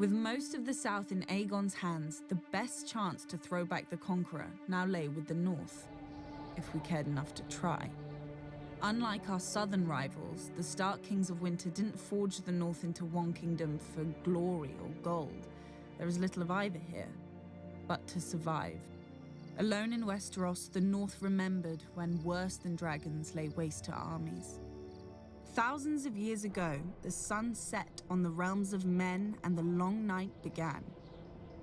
With most of the south in Aegon's hands, the best chance to throw back the conqueror now lay with the north, if we cared enough to try. Unlike our southern rivals, the Stark Kings of Winter didn't forge the north into one kingdom for glory or gold. There is little of either here, but to survive. Alone in Westeros, the north remembered when worse than dragons lay waste to armies. Thousands of years ago, the sun set on the realms of men and the long night began.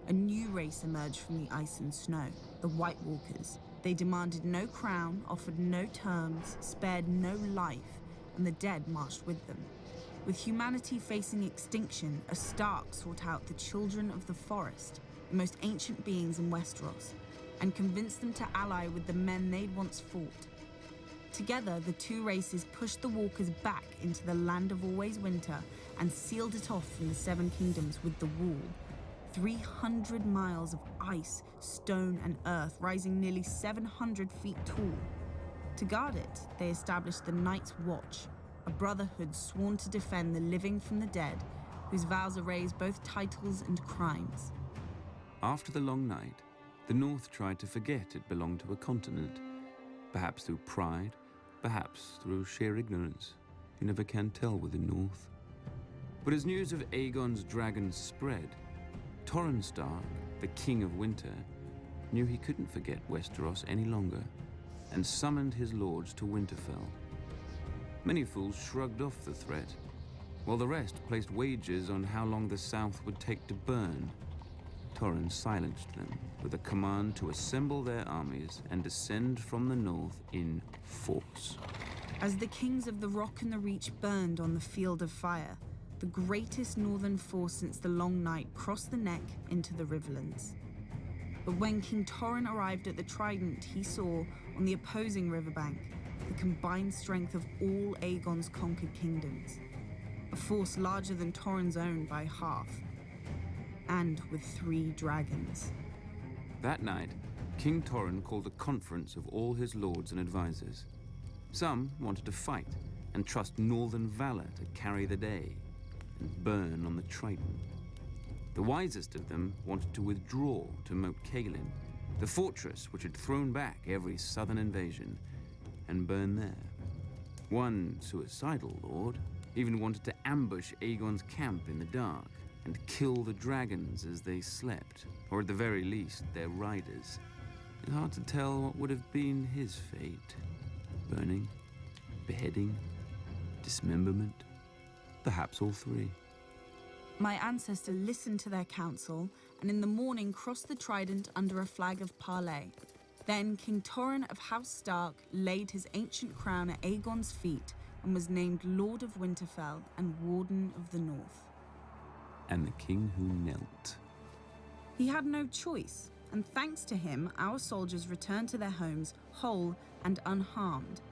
A new race emerged from the ice and snow, the White Walkers. They demanded no crown, offered no terms, spared no life, and the dead marched with them. With humanity facing extinction, a Stark sought out the children of the forest, the most ancient beings in Westeros, and convinced them to ally with the men they'd once fought. Together, the two races pushed the Walkers back into the land of always winter and sealed it off from the Seven Kingdoms with the Wall. 300 miles of ice, stone, and earth rising nearly 700 feet tall. To guard it, they established the Night's Watch, a brotherhood sworn to defend the living from the dead, whose vows erase both titles and crimes. After the long night, the North tried to forget it belonged to a continent, perhaps through pride, perhaps through sheer ignorance. You never can tell with the North. But as news of Aegon's dragons spread, Torrhen Stark, the King of Winter, knew he couldn't forget Westeros any longer and summoned his lords to Winterfell. Many fools shrugged off the threat, while the rest placed wagers on how long the South would take to burn. Torrhen silenced them with a command to assemble their armies and descend from the north in force. As the kings of the Rock and the Reach burned on the field of fire, the greatest northern force since the Long Night crossed the neck into the Riverlands. But when King Torrhen arrived at the Trident, he saw, on the opposing riverbank, the combined strength of all Aegon's conquered kingdoms, a force larger than Torrhen's own by half, and with 3 dragons. That night, King Torrhen called a conference of all his lords and advisors. Some wanted to fight and trust northern valor to carry the day and burn on the Trident. The wisest of them wanted to withdraw to Moat Cailin, the fortress which had thrown back every southern invasion, and burn there. One suicidal lord even wanted to ambush Aegon's camp in the dark and kill the dragons as they slept, or at the very least, their riders. It's hard to tell what would have been his fate. Burning, beheading, dismemberment, perhaps all 3. My ancestor listened to their counsel and in the morning crossed the Trident under a flag of parley. Then King Torrhen of House Stark laid his ancient crown at Aegon's feet and was named Lord of Winterfell and Warden of the North. And the king who knelt. He had no choice, and thanks to him, our soldiers returned to their homes whole and unharmed.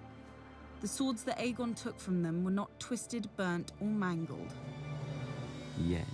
The swords that Aegon took from them were not twisted, burnt, or mangled. Yet.